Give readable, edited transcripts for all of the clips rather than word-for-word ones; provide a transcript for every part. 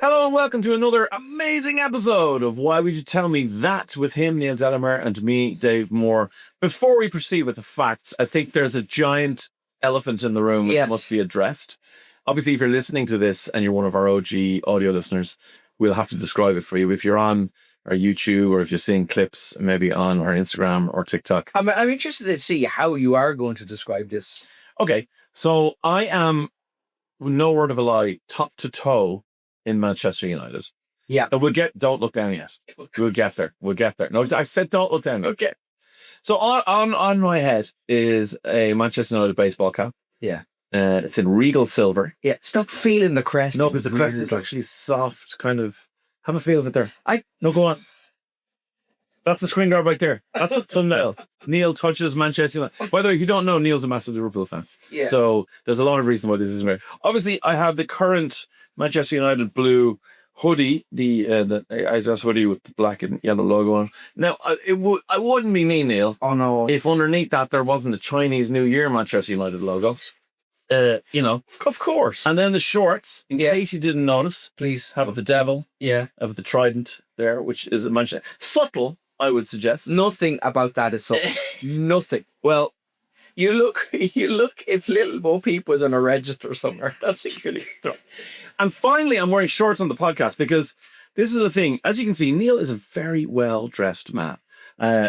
Hello and welcome to another amazing episode of Why Would You Tell Me That with him, Neil Delamere, and me, Dave Moore. Before we proceed with the facts, I think there's a giant elephant in the room which must be addressed. Obviously, if you're listening to this and you're one of our OG audio listeners, we'll have to describe it for you. If you're on our YouTube or if you're seeing clips maybe on our Instagram or TikTok. I'm interested to see how you are going to describe this. Okay, so I am, no word of a lie, top to toe in Manchester United. Yeah. And don't look down yet. We'll get there. No, I said don't look down. Okay. So on my head is a Manchester United baseball cap. Yeah. It's in regal silver. Yeah. Stop feeling the crest. No, because the crest is actually soft, kind of. Have a feel of it there. No, go on. That's the screen guard right there. That's the thumbnail. Neil touches Manchester United. By the way, if you don't know, Neil's a massive Liverpool fan. Yeah. So there's a lot of reasons why this isn't right. Obviously, I have the current Manchester United blue hoodie, the Adidas hoodie with the black and yellow logo on. Now, I wouldn't be me, Neil. Oh no! If underneath that there wasn't a Chinese New Year Manchester United logo, of course. And then the shorts, in case you didn't notice, please have the devil, have the trident there, which is a Manchester subtle. I would suggest nothing about that is subtle. Nothing. Well. You look if Little Bo Peep was on a register somewhere. That's actually. And finally, I'm wearing shorts on the podcast because this is a thing. As you can see, Neil is a very well-dressed man.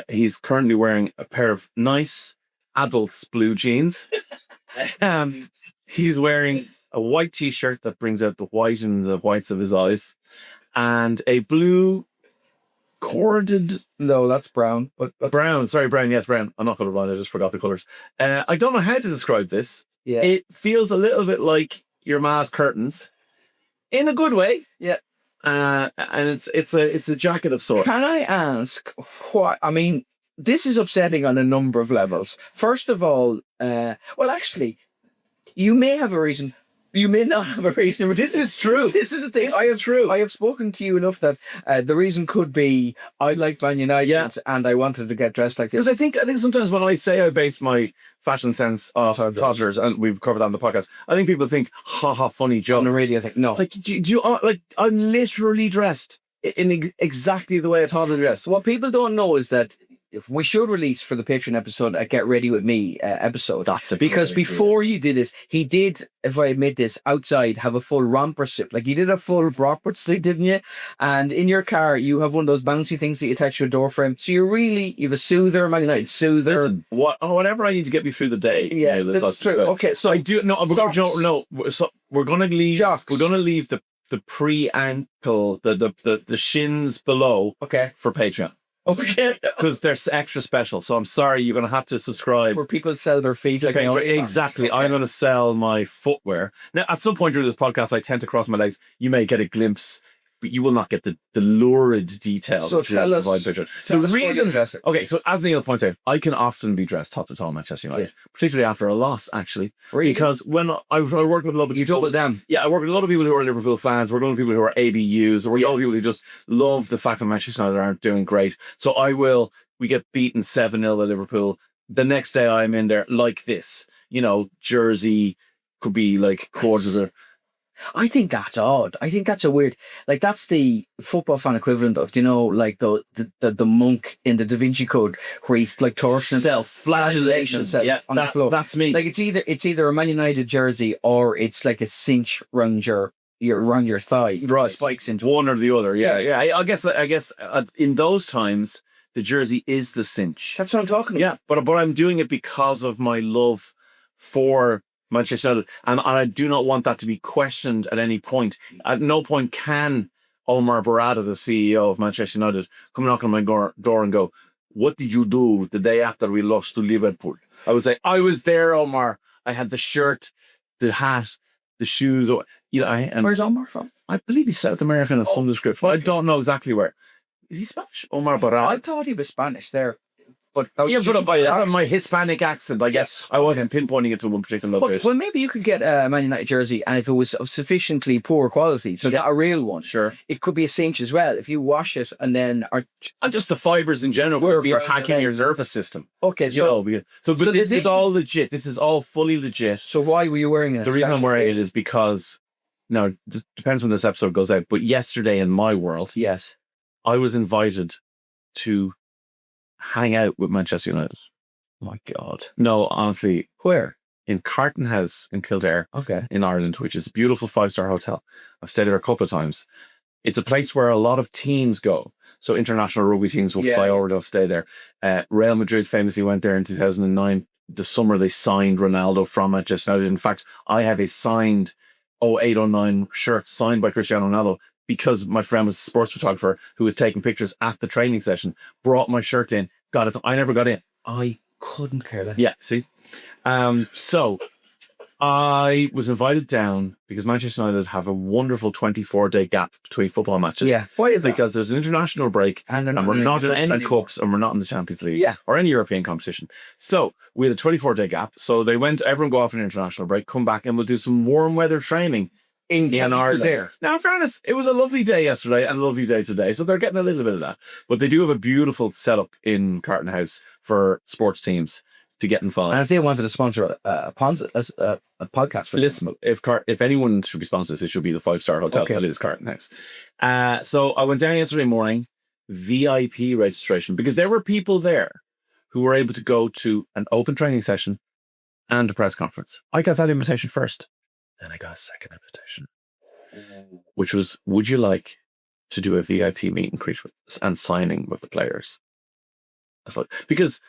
He's currently wearing a pair of nice adults blue jeans. He's wearing a white t-shirt that brings out the white in the whites of his eyes. And a blue corded... No, that's brown. But brown. Sorry, brown. Yes, brown. I'm not going to lie. I just forgot the colours. I don't know how to describe this. Yeah. It feels a little bit like your ma's curtains, in a good way. Yeah. And it's a jacket of sorts. Can I ask what? I mean, this is upsetting on a number of levels. First of all, well, actually, you may have a reason. You may not have a reason. This is true. This is the thing. True. I have spoken to you enough that the reason could be I like Man United and I wanted to get dressed like this. Because I think sometimes when I say I base my fashion sense off toddlers, and we've covered that on the podcast, I think people think, ha, funny joke. On the radio, I think, no. Like, do you, like, I'm literally dressed in exactly the way a toddler dressed. What people don't know is that we should release for the Patreon episode a Get Ready With Me episode. That's a because before you did this, he did, if I admit this, outside have a full romper strip. Like you did a full romper strip, didn't you? And in your car, you have one of those bouncy things that you attach to a door frame. So you have a soother, Man United soother. Listen, whatever I need to get me through the day. Yeah, that's true. Okay, so I do no. So we're gonna leave. Jocks. We're gonna leave the pre-ankle, the shins below. Okay, for Patreon. Okay, because they're extra special. So I'm sorry, you're going to have to subscribe. Where people sell their feet. Like exactly. Okay. I'm going to sell my footwear. Now, at some point during this podcast, I tend to cross my legs. You may get a glimpse, but you will not get the lurid detail. So tell us. The reason. Okay, so as Neil points out, I can often be dressed top to toe in Manchester United, particularly after a loss, actually. Really? Because when I work with a lot of people. You double them. Yeah, I work with a lot of people who are Liverpool fans. Work with a lot of people who are ABUs. Or work with a lot of people who just love the fact that Manchester United aren't doing great. So we get beaten 7-0 by Liverpool. The next day I'm in there like this. Jersey could be like quarters of... I think that's odd. I think that's a weird, like that's the football fan equivalent of, like the monk in the Da Vinci Code where he's like torsion self-flagellation on the floor. That's me. Like it's either a Man United jersey or it's like a cinch around your thigh. Right. Spikes into one or the other. Yeah. I guess in those times the jersey is the cinch. That's what I'm talking about. Yeah, but I'm doing it because of my love for Manchester United, and I do not want that to be questioned at any point. At no point can Omar Barada, the CEO of Manchester United, come knock on my door and go, "What did you do the day after we lost to Liverpool?" I would say, "I was there, Omar. I had the shirt, the hat, the shoes." And where's Omar from? I believe he's South American in some description. I don't know exactly where. Is he Spanish? Omar Barada. I thought he was Spanish there. But by my Hispanic accent, I guess. I wasn't pinpointing it to one particular location. Well, maybe you could get a Man United jersey, and if it was of sufficiently poor quality, so not a real one, sure, it could be a cinch as well. If you wash it and then, and just the fibers in general will be attacking your nervous system. Okay, but this is all legit. This is all fully legit. So why were you wearing it? The reason I'm wearing it is because Now, it depends when this episode goes out, but yesterday in my world, Yes. I was invited to hang out with Manchester United. Oh my God. No, honestly, Where? in Carton House in Kildare Okay. in Ireland, which is a beautiful 5-star hotel. I've stayed there a couple of times. It's a place where a lot of teams go. So international rugby teams will fly over, they'll stay there. Real Madrid famously went there in 2009. The summer they signed Ronaldo from Manchester United. In fact, I have a signed 0809 shirt signed by Cristiano Ronaldo because my friend was a sports photographer who was taking pictures at the training session, brought my shirt in, got it. I never got in. I couldn't care less. Yeah, see? So I was invited down because Manchester United have a wonderful 24-day gap between football matches. Yeah. Why is that? Because there's an international break And and we're not in any cups and we're not in the Champions League or any European competition. So we had a 24-day gap. So they went, everyone go off an international break, come back and we'll do some warm weather training in Ireland. Now, in fairness, it was a lovely day yesterday and a lovely day today. So they're getting a little bit of that. But they do have a beautiful setup in Carton House for sports teams to get involved. And if they wanted to sponsor a podcast for listen, if anyone should be sponsored, it should be the 5-star hotel that is Carton House. So I went down yesterday morning, VIP registration, because there were people there who were able to go to an open training session and a press conference. I got that invitation first. Then I got a second invitation, which was, would you like to do a VIP meet and greet and signing with the players? I thought, because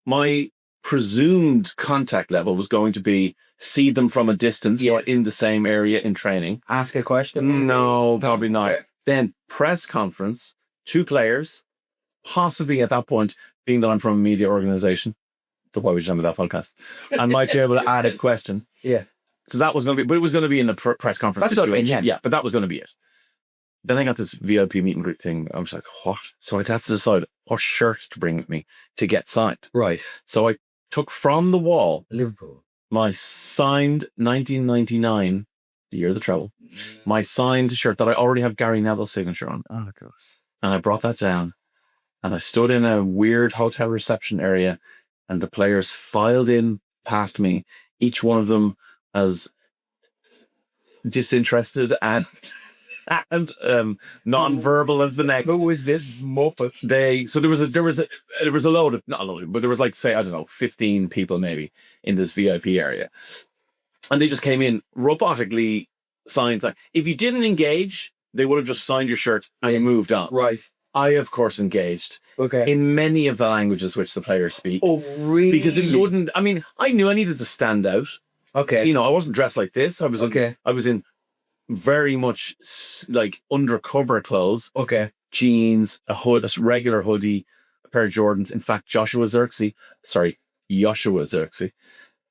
my presumed contact level was going to be see them from a distance, in the same area in training. Ask a question? No, probably not. Then press conference, 2 players, possibly at that point, being that I'm from a media organization, the Why Would You Tell Me That podcast, I might be able to add a question. Yeah. So that was going to be, but it was going to be in a press conference situation. Yeah, but that was going to be it. Then I got this VIP meet and greet thing. I was like, what? So I had to decide what shirt to bring with me to get signed. Right. So I took from the wall Liverpool my signed 1999, the year of the treble, my signed shirt that I already have Gary Neville's signature on. Oh, of course. And I brought that down and I stood in a weird hotel reception area and the players filed in past me, each one of them as disinterested and non-verbal as the next. Who was this muppet? There was a load of, not a load, but there was like, say, I don't know, 15 people maybe in this VIP area. And they just came in robotically signed. If you didn't engage, they would have just signed your shirt and moved on. Right. I, of course, engaged. Okay. In many of the languages which the players speak. Oh, really? Because it wouldn't, I mean, I knew I needed to stand out. Okay. You know, I wasn't dressed like this. I was in very much like undercover clothes. Okay. Jeans, a hood, a regular hoodie, a pair of Jordans. In fact, Joshua Xerxes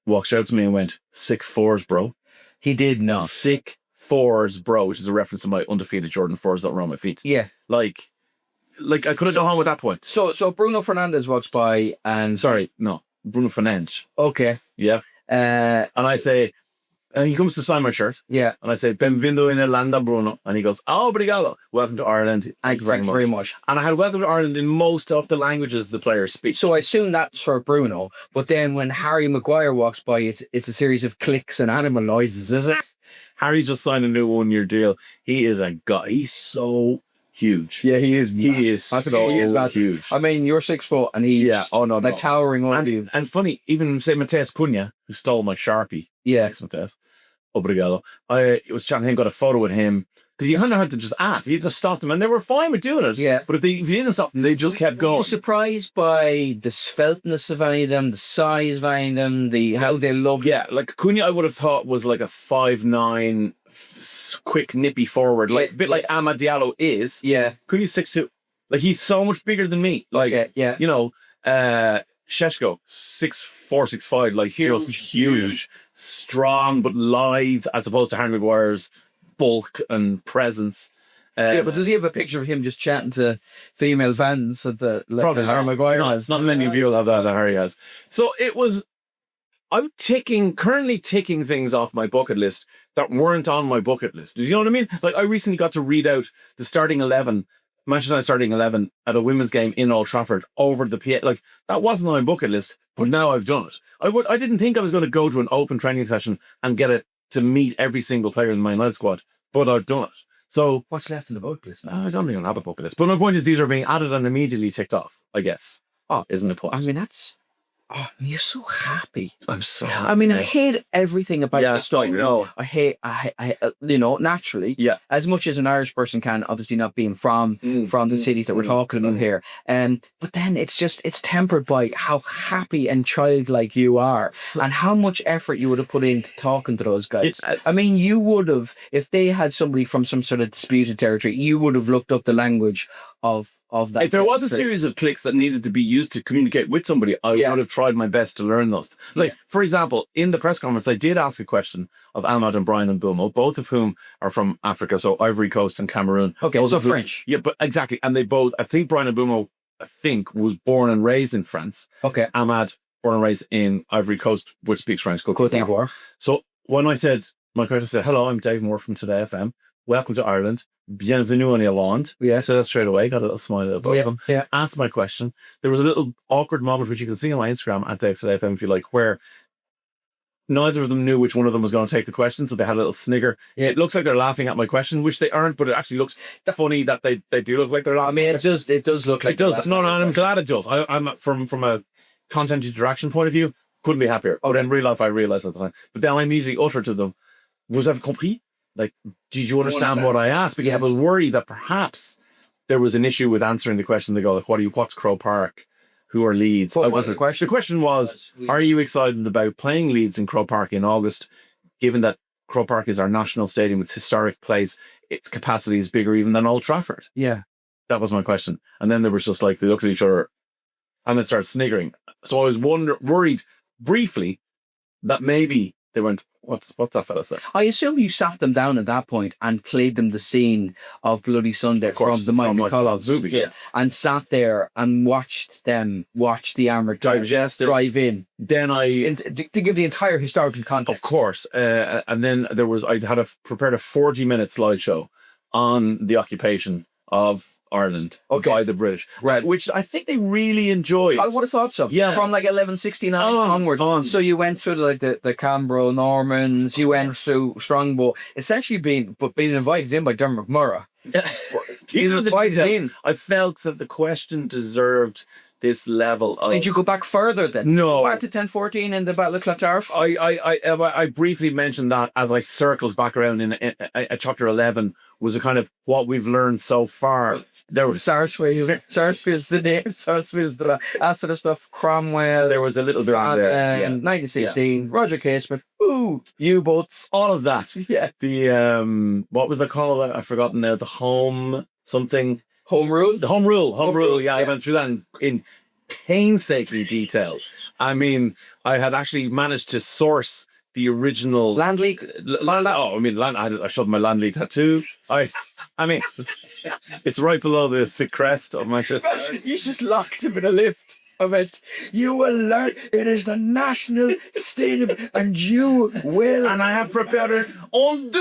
walked out to me and went, "Sick fours, bro." He did not. Sick fours, bro, which is a reference to my undefeated Jordan 4s that were on my feet. Yeah. Like I could have gone home at that point. So Bruno Fernandes walks by and... Sorry, no. Bruno Fernandes. Okay. Yeah. And I say, and he comes to sign my shirt. Yeah. And I say, "Benvindo in Irlanda, Bruno." And he goes, "Oh, obrigado. Welcome to Ireland." Thank you very much. And I had welcome to Ireland in most of the languages the players speak. So I assume that's for Bruno. But then when Harry Maguire walks by, it's a series of clicks and animal noises, is it? Harry just signed a new 1-year deal. He is a guy. He's so huge. Yeah, he is. He is so huge. I mean, you're 6 foot and he's towering over you. And funny, even say Mateus Cunha, who stole my Sharpie. Yeah. Thanks, Mateus. Obrigado. I was chatting to him, got a photo with him. Because you kind of had to just ask. You just stopped them and they were fine with doing it. Yeah. But if you didn't stop them, they just kept going. Were you surprised by the sveltness of any of them, the size of any of them, how they look? Yeah, like Cunha I would have thought was like a 5'9", quick, nippy forward. Like a bit like Amad Diallo is. Yeah. Cunha's 6'2". Like he's so much bigger than me. Like, you know, Sheshko, 6'4", 6'5", like huge, strong but lithe, as opposed to Harry Maguire's bulk and presence. Yeah, but does he have a picture of him just chatting to female fans at the probably Harry Maguire? No, it's not many people have that Harry has. So it was. I'm currently ticking things off my bucket list that weren't on my bucket list. Do you know what I mean? Like I recently got to read out the starting 11. Manchester United starting 11 at a women's game in Old Trafford over the PA. Like that wasn't on my bucket list, but now I've done it. I didn't think I was going to go to an open training session and get it to meet every single player in the Man United squad. but I've done it. So What's left in the bucket list now? I don't even have a bucket list. But my point is, these are being added and immediately ticked off, I guess. Oh, isn't it? Point? I mean, that's... Oh, you're so happy. I'm so happy. I mean, I hate everything about the story. No. I hate, naturally. Yeah. As much as an Irish person can, obviously not being from the cities that we're talking about here. But then it's tempered by how happy and childlike you are and how much effort you would have put into talking to those guys. I mean, you would have, if they had somebody from some sort of disputed territory, you would have looked up the language of that. If there was a series of clicks that needed to be used to communicate with somebody, I would have tried my best to learn those. Like, for example, in the press conference, I did ask a question of Ahmad and Brian and Bumo, both of whom are from Africa, so Ivory Coast and Cameroon. Okay, so French. Yeah, but exactly. And they both, I think Brian and Bumo, was born and raised in France. Okay. Ahmad, born and raised in Ivory Coast, which speaks French. Côte d'Ivoire. So when my question said, hello, I'm Dave Moore from Today FM. Welcome to Ireland. Bienvenue en Irlande. Yeah. So that straight away, got a little smile at both of them. Yeah. Asked my question. There was a little awkward moment, which you can see on my Instagram at Dave Today FM if you like, where neither of them knew which one of them was going to take the question, so they had a little snigger. Yeah. It looks like they're laughing at my question, which they aren't, but it actually looks funny that they do look like they're laughing. I mean, it does look like it does. No, I'm glad it does. I'm from a content interaction point of view, couldn't be happier. But in real life, I realized at the time. But then I immediately uttered to them, "Vous avez compris?" Like, did you understand what I asked? Because I was worried that perhaps there was an issue with answering the question. They go, like, what's Croke Park? Who are Leeds? What was the question? The question was, are you excited about playing Leeds in Croke Park in August, given that Croke Park is our national stadium, it's a historic place, its capacity is bigger even than Old Trafford? Yeah. That was my question. And then there was just like, they looked at each other and then started sniggering. So I was worried briefly that maybe they went, what's that fella say? I assume you sat them down at that point and played them the scene of Bloody Sunday from the Michael Collins movie. Yeah. And sat there and watched the Armoured drive in. Then to give the entire historical context. Of course. And then I had prepared a 40-minute slideshow on the occupation of Ireland by the British, right? Which I think they really enjoyed. I would have thought so. Yeah, from like 1169 onwards. So you went through like the Cambro Normans, you went through Strongbow, essentially being invited in by Dermot McMurrough. He's invited in. I felt that the question deserved this level of... Did you go back further then? No. Back to 1014 in the Battle of Clontarf? I briefly mentioned that as I circled back around in chapter 11 was a kind of what we've learned so far. There was Sarsfield's the name, Sarsfield's the that sort of stuff. Cromwell. There was a little bit on there. 1916, Roger Casement, U-boats, all of that. Yeah. The what was the call? I've forgotten now. The home something. Home Rule? The Home Rule. Yeah, I went through that in painstaking detail. I mean, I had actually managed to source the original Land League. I showed my Land League tattoo. I mean, it's right below the crest of my chest. You just locked him in a lift. I meant, you will learn it is the national stadium and you will. And I have prepared it on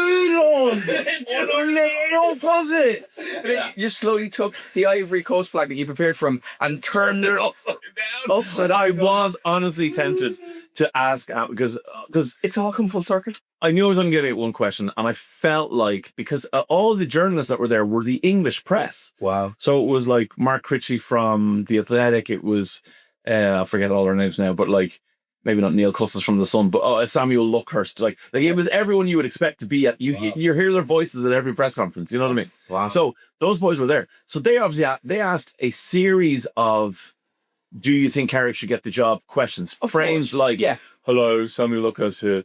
You just slowly took the Ivory Coast flag that you prepared from and turned it upside down. I was honestly tempted to ask out because it's all come full circle. I knew I was only going to get one question, and I felt like because all the journalists that were there were the English press. Wow! So it was like Mark Critchley from The Athletic. It was I forget all their names now, but like maybe not Neil Custis from The Sun, but Samuel Luckhurst. Like it was everyone you would expect to be at. You hear their voices at every press conference. You know what I mean? Wow! So those boys were there. So they obviously they asked a series of, "Do you think Carrick should get the job?" questions, framed like, "Hello, Samuel Luckhurst here.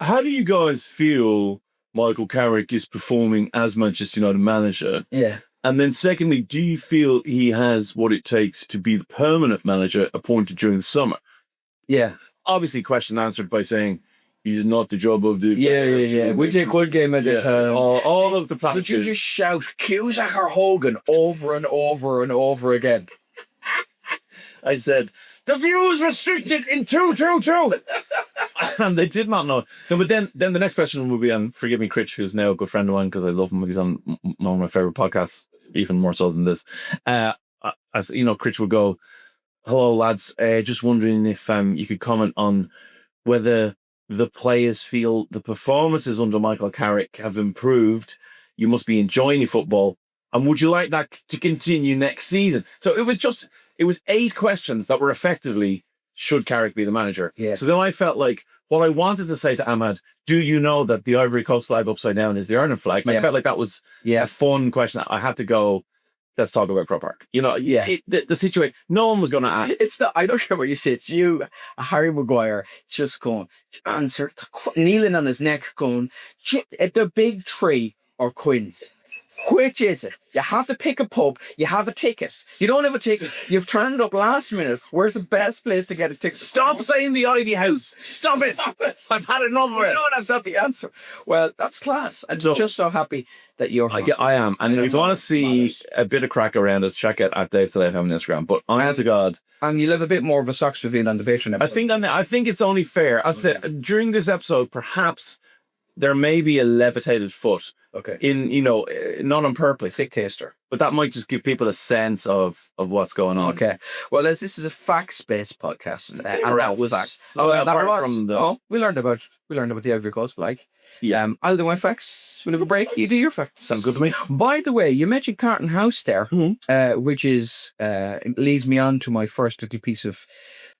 How do you guys feel Michael Carrick is performing as Manchester United manager? Yeah. And then secondly, do you feel he has what it takes to be the permanent manager appointed during the summer?" Yeah. Obviously, question answered by saying, he's not the job of the... Yeah. We take one game at a time. All of the platitudes. Did you just shout Cusack or Hogan over and over and over again? I said, "The view is restricted in 222." And they did not know. No, but then the next question will be on, forgive me, Critch, who's now a good friend of mine because I love him. He's on one of my favorite podcasts, even more so than this. As you know, Critch would go, "Hello, lads. Just wondering if you could comment on whether the players feel the performances under Michael Carrick have improved. You must be enjoying your football. And would you like that to continue next season? So it was 8 questions that were effectively, should Carrick be the manager? Yeah. So then I felt like what I wanted to say to Ahmad, do you know that the Ivory Coast flag upside down is the Ireland flag? And I felt like that was a fun question. I had to go, let's talk about Croke Park. You know, the situation, no one was going to ask. It's not, I don't care what you say. It's you, Harry Maguire, just going, answer, kneeling on his neck, going, at the big 3 or Quins. Which is it? You have to pick a pub. You have a ticket. You don't have a ticket. You've turned up last minute. Where's the best place to get a ticket? Stop saying the Ivy House. Stop it. I've had enough of it. No, that's not the answer. Well, that's class. I'm just so happy that you're happy. I am. And if you want to see a bit of crack around it, check it at Dave Today on Instagram. But honest to God. And you'll have a bit more of a socks reveal on the Patreon episode. I think it's only fair. As I said, during this episode, perhaps there may be a levitated foot. Okay. Not on purpose. Sick taster. But that might just give people a sense of what's going on. Okay. Well, as this is a facts-based podcast, around facts. We learned about the Ivory Coast flag. Yeah. I'll do my facts. We'll have a break. You do your facts. Sounds good to me. By the way, you mentioned Carton House there, which is leads me on to my first little piece of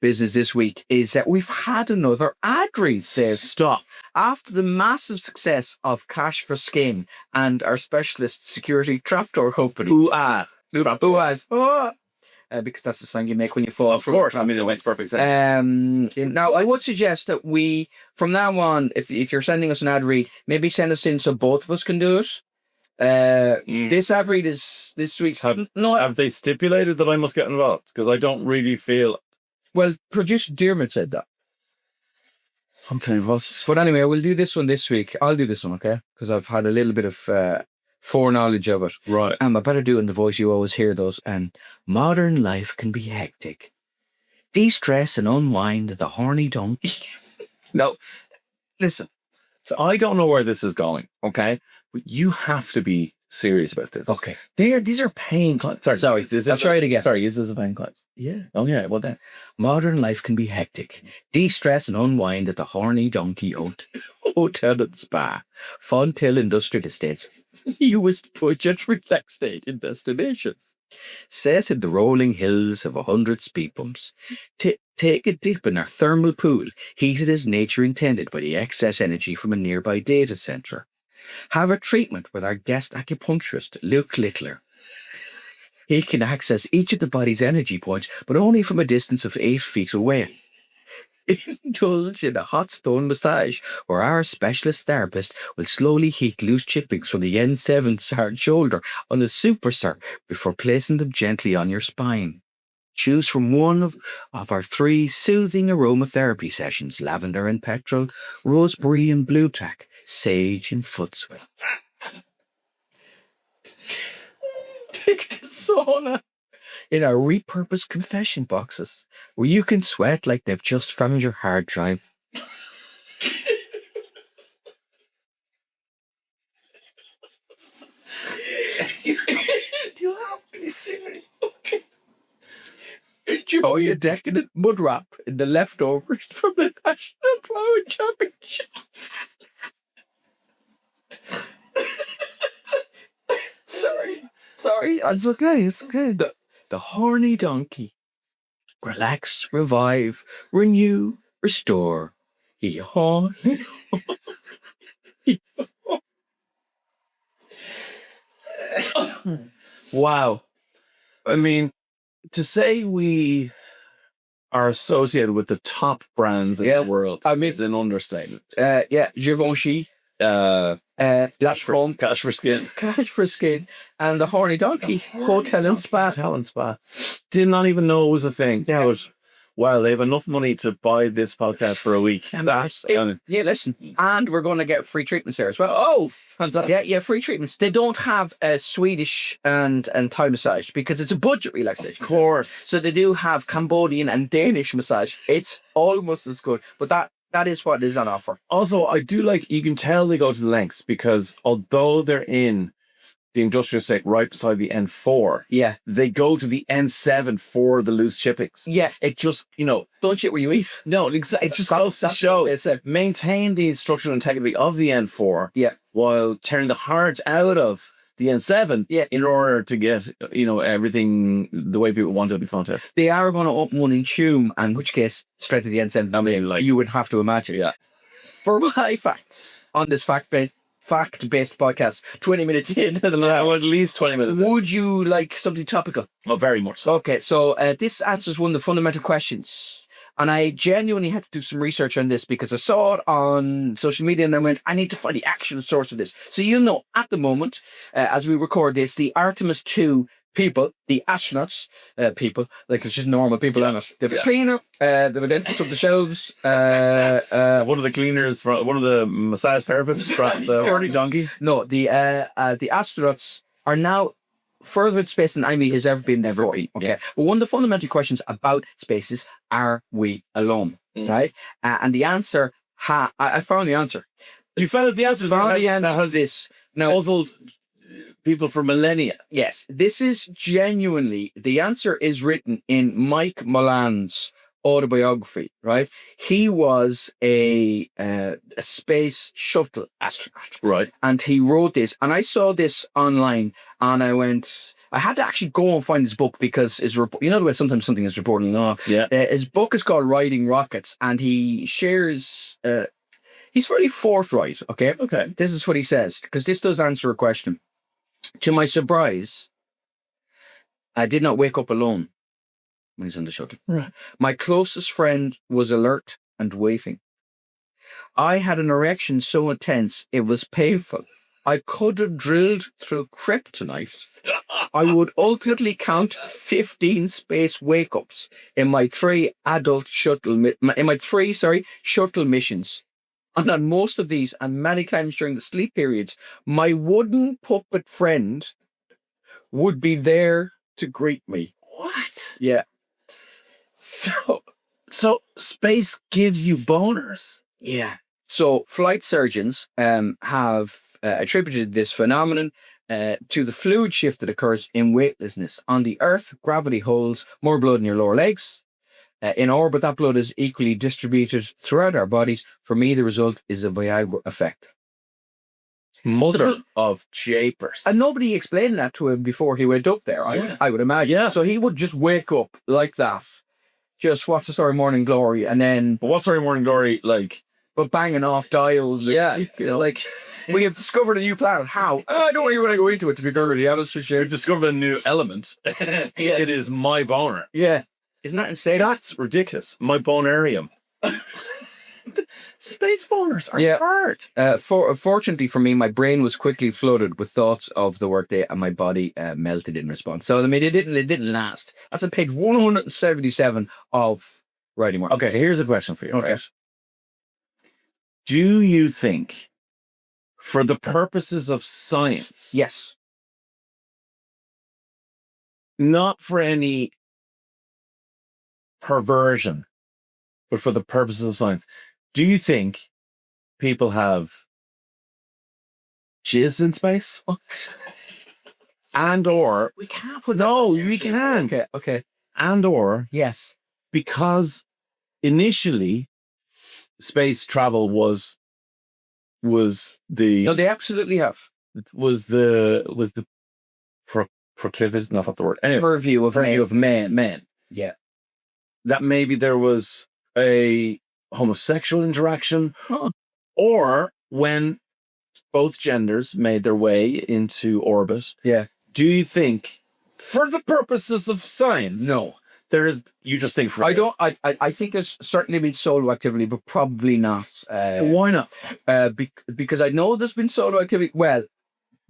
business this week, is that we've had another ad read. Stop. After the massive success of Cash for Skin and our specialist security trapdoor company. Because that's the song you make when you fall. Of course. I mean, it makes perfect sense. Now, I would suggest that we, from now on, if you're sending us an ad read, maybe send us in so both of us can do it. This ad read is this week's. Have they stipulated that I must get involved? Because I don't really feel. Well, producer Diarmuid said that. Okay, but anyway, we'll do this one this week. I'll do this one, okay? Because I've had a little bit of foreknowledge of it. Right. I better do it in the voice you always hear those. And modern life can be hectic. De-stress and unwind the horny donkey. No, listen. So I don't know where this is going, okay? But you have to be serious about this. Okay. These are paying clients. Sorry. I'll try it again. Sorry, is this a paying client? Yeah. Oh, yeah. Well, then. Modern life can be hectic. De-stress and unwind at the Horny Donkey Hotel and Spa. Fontail Industrial Estates. Newest budget relaxation destination. Set in the rolling hills of 100 speed bumps. Take a dip in our thermal pool, heated as nature intended by the excess energy from a nearby data centre. Have a treatment with our guest acupuncturist, Luke Littler. He can access each of the body's energy points, but only from a distance of 8 feet away. Indulge in a hot stone massage, where our specialist therapist will slowly heat loose chippings from the N7 SART shoulder on the Super SAR before placing them gently on your spine. Choose from one of our 3 soothing aromatherapy sessions: lavender and petrol, rosemary and blue tack, sage and foot sweat. Take a sauna in our repurposed confession boxes, where you can sweat like they've just found your hard drive. You have to be serious. Okay. Enjoy a decadent mud wrap in the leftovers from the National Ploughing Championship. Sorry, it's okay. The Horny Donkey. Relax, revive, renew, restore. Wow. I mean, to say we are associated with the top brands in the world is an understatement. Givenchy. Cash for Skin. And the Horny Donkey Hotel and Spa. Did not even know it was a thing. Yeah. But, wow, they have enough money to buy this podcast for a week. Listen. And we're going to get free treatments there as well. Oh, fantastic. Yeah, free treatments. They don't have a Swedish and Thai massage because it's a budget relaxation. Of course. So they do have Cambodian and Danish massage. It's almost as good. But that is what is on offer. Also, I do like, you can tell they go to the lengths, because although they're in the industrial estate right beside the N4. Yeah. They go to the N7 for the loose chippings. Yeah. It just, Don't shit where you eat. no, it just goes to show, maintain the structural integrity of the N4 while tearing the heart out of the N7 in order to get, everything the way people want it to be found out. They are going to open one in Tuam, and in which case, straight to the N7. I mean, like, you would have to imagine. Yeah. For my facts on this fact-based podcast, 20 minutes in. At least 20 minutes. Would you like something topical? Oh, very much so. Okay, so this answers one of the fundamental questions. And I genuinely had to do some research on this because I saw it on social media and I went, I need to find the actual source of this. So at the moment, as we record this, the Artemis 2 people, the astronauts, like it's just normal people on it. They've a cleaner, they've identified up the shelves. One of the cleaners, one of the massage therapists from the horny donkey. No, the astronauts are now further in space than IME has ever been before. Okay, yes. But one of the fundamental questions about space is, are we alone? Right? And the answer, I found the answer. You found the answer. That has this. Now, puzzled people for millennia. Yes, this is genuinely, the answer is written in Mike Molan's autobiography, right? He was a space shuttle astronaut. Right. And he wrote this, and I saw this online, and I had to actually go and find his book because the way sometimes something is reported off. Yeah. His book is called Riding Rockets, and he shares, he's very forthright, okay? Okay. This is what he says, because this does answer a question. To my surprise, I did not wake up alone when he's on the shuttle. Right. My closest friend was alert and waiting. I had an erection so intense it was painful. I could have drilled through kryptonite. I would ultimately count 15 space wake-ups in my three shuttle missions. And on most of these, and many times during the sleep periods, my wooden puppet friend would be there to greet me. What? Yeah. So space gives you boners. Yeah. So flight surgeons have attributed this phenomenon to the fluid shift that occurs in weightlessness. On the Earth, gravity holds more blood in your lower legs. In orbit, that blood is equally distributed throughout our bodies. For me, the result is a Viagra effect. Mother of japers. And nobody explained that to him before he went up there, I would imagine. Yeah. So he would just wake up like that. Just watch the story Morning Glory, and then... But what story Morning Glory, like... But banging off dials. Yeah. Like, we have discovered a new planet. How? I don't really want to go into it, to be perfectly honest with you. We've discovered a new element. It is my boner. Yeah. Isn't that insane? That's ridiculous. My bonarium. Space boners are hard. Fortunately for me, my brain was quickly flooded with thoughts of the workday, and my body melted in response. So, I mean, it didn't last. That's on page 177 of Writing More. Okay, here's a question for you. Okay. Right? Do you think, for the purposes of science... Yes. Not for any perversion, but for the purposes of science, do you think people have jizz in space? And or... We can't put No, we can. Okay. And or... Yes. Because initially, space travel was the... No, they absolutely have. Was the proclivity, not the word. Anyway, Purview of men. Yeah. That maybe there was a homosexual interaction, or when both genders made their way into orbit. Yeah. Do you think, for the purposes of science, no, there is? You just think for I think there's certainly been solo activity, but probably not. Why not? Because I know there's been solo activity. Well,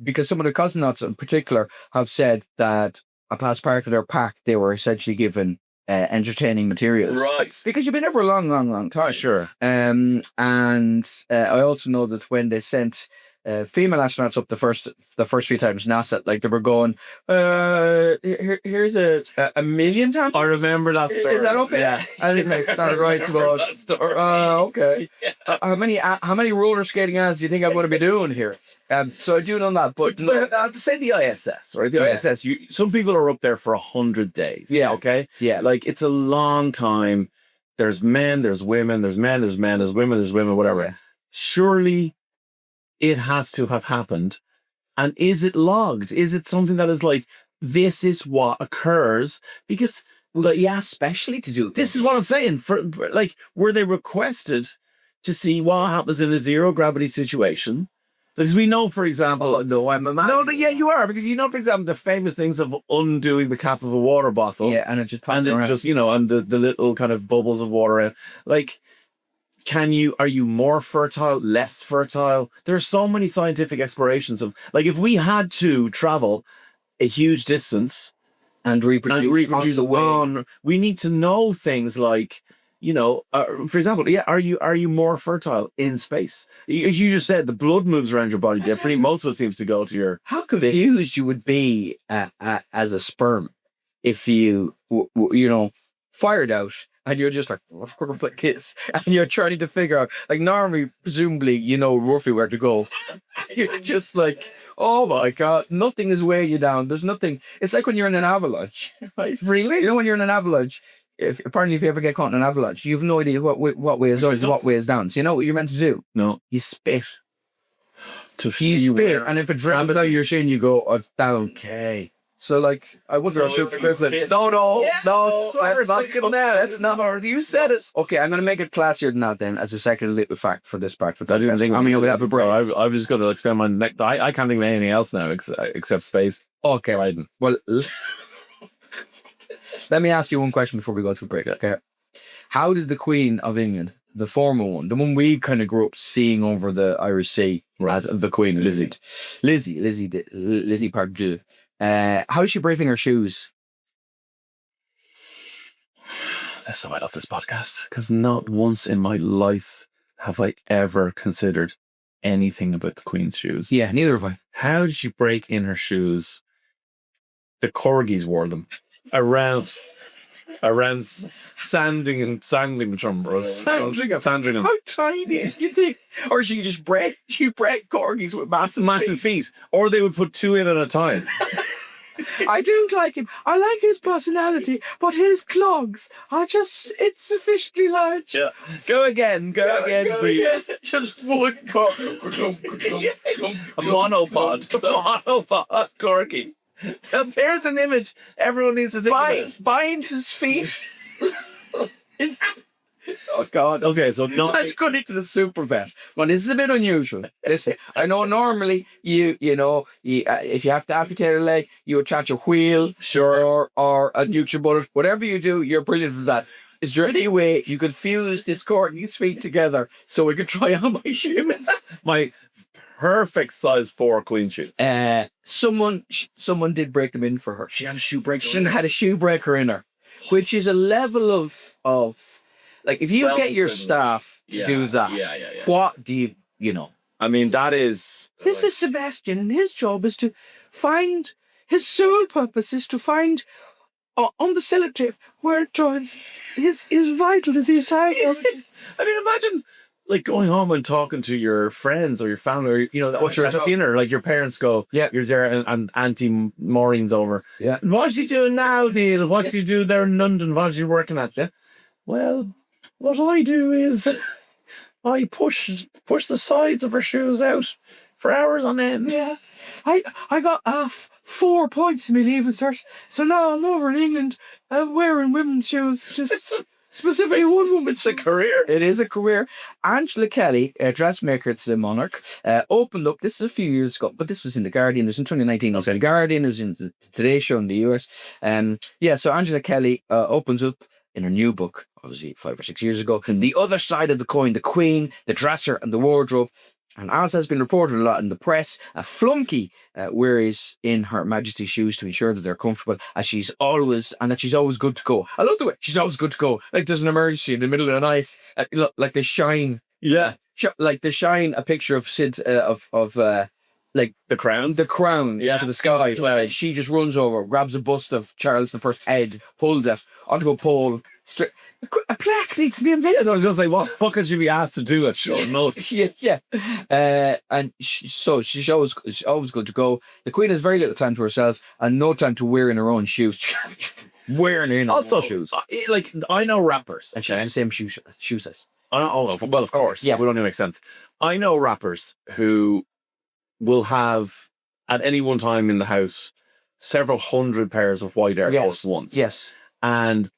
because some of the cosmonauts in particular have said that as part of their pack, they were essentially given entertaining materials. Right. Because you've been there for a long, long, long time. Sure. And I also know that when they sent female astronauts up the first few times NASA, like they were going, here's a million times. I remember that story. Is that okay? Yeah. I didn't make sorry right about that story. okay. How many roller skating ads do you think I'm going to be doing here? So I do know that, but say the ISS, right? The ISS. Some people are up there for 100 days. Yeah. Okay. Yeah. Like it's a long time. There's men, there's women, there's men, there's men, there's women, whatever. Yeah. Surely it has to have happened. And is it logged? Is it something that is like, this is what occurs? Because, especially to do this is what I'm saying. Like, were they requested to see what happens in a zero gravity situation? Because we know, for example... no, I'm imagining. No, yeah, you are. Because you know, for example, the famous things of undoing the cap of a water bottle. Yeah, and it just and it just, and the little kind of bubbles of water in. Like, are you more fertile, less fertile? There are so many scientific explorations of, like, if we had to travel a huge distance and reproduce on, we need to know things like, for example, are you more fertile in space? As you just said, the blood moves around your body differently. Most of it seems to go to your... How confused you would be as a sperm if you, fired out and you're just like kiss, and you're trying to figure out, like, normally, presumably, roughly where to go. You're just like, oh my God, nothing is weighing you down. There's nothing. It's like when you're in an avalanche. Right? Really? When you're in an avalanche, if you ever get caught in an avalanche, you have no idea what weighs up, what weighs down. So you know what you're meant to do? No. You spit. You spit, and if it drams down your shin, you go, oh, down. Okay. So, like, I wasn't sure for privilege. No, that's not. You said it. Okay, I'm going to make it classier than that then, as a second little fact for this part. I didn't think... we'll have a break. I was just going to expand my neck. I can't think of anything else now except space. Okay. Riding. Well, let me ask you one question before we go to a break. Okay. How did the Queen of England, the former one, the one we kind of grew up seeing over the Irish Sea, right, the Queen, Lizzie Pardieu, how is she breaking her shoes? That's why I love this podcast, because not once in my life have I ever considered anything about the Queen's shoes. Yeah, neither have I. How did she break in her shoes? The corgis wore them around Sandringham. How tiny do you think? Or she break corgis with massive feet, or they would put two in at a time. I don't like him. I like his personality, but his clogs are it's sufficiently large. Yeah. Go again, please. Just one clog. A monopod corgi. There's an image everyone needs to think about. Bind his feet. Oh God. Okay, so let's go into the super vet. Well, this is a bit unusual. Listen, I know normally if you have to amputate a leg, you attach a wheel, sure, or a nutrient bullet. Whatever you do, you're brilliant at that. Is there any way you could fuse this Courtney's feet together so we could try on my shoe? My perfect size 4 Queen shoes. Someone did break them in for her. She had a shoe breaker. She had a shoe breaker in her, which is a level of like, if you get your staff to do that, what do you? I mean, that is... This is Sebastian, and his job is to find... His sole purpose is to find on the sellotape where it joins is vital to the entire... I mean, imagine, like, going home and talking to your friends or your family, or, what's your dinner, like, your parents go, yeah, you're there, and Auntie Maureen's over. Yeah. What's he doing now, Neil? What's he do there in London? What's he working at? Yeah. Well... What I do is I push the sides of her shoes out for hours on end. Yeah. I got 4 points in my leaving cert, so now I'm over in England wearing women's shoes. Just specifically one woman. It's a career. It is a career. Angela Kelly, dressmaker at the Monarch, opened up. This is a few years ago, but this was in the Guardian. It was in 2019. It was in the Guardian. It was in the Today Show in the US. So Angela Kelly opens up in her new book, obviously 5 or 6 years ago, The Other Side of the Coin, the Queen, the Dresser and the Wardrobe. And as has been reported a lot in the press, a flunky wears in Her Majesty's shoes to ensure that they're comfortable, as she's always good to go. I love the way she's always good to go. Like, there's an emergency in the middle of the night, like they shine. Yeah. like to shine a picture of Sid like The crown. the crown Yeah. to the sky. She just runs over, grabs a bust of Charles the First head, pulls it onto a pole. A plaque needs to be invented. I was going to say, what fuck could you be asked to do at short notice? Yeah. And she's always good to go. The Queen has very little time to herself and no time to wear in her own shoes. Wearing in her Also, own shoes. like, I know rappers. And she's the same shoe size. Well, of course. Yeah. It would only make sense. I know rappers who will have, at any one time in the house, several hundred pairs of white Air Force Ones. Yes. And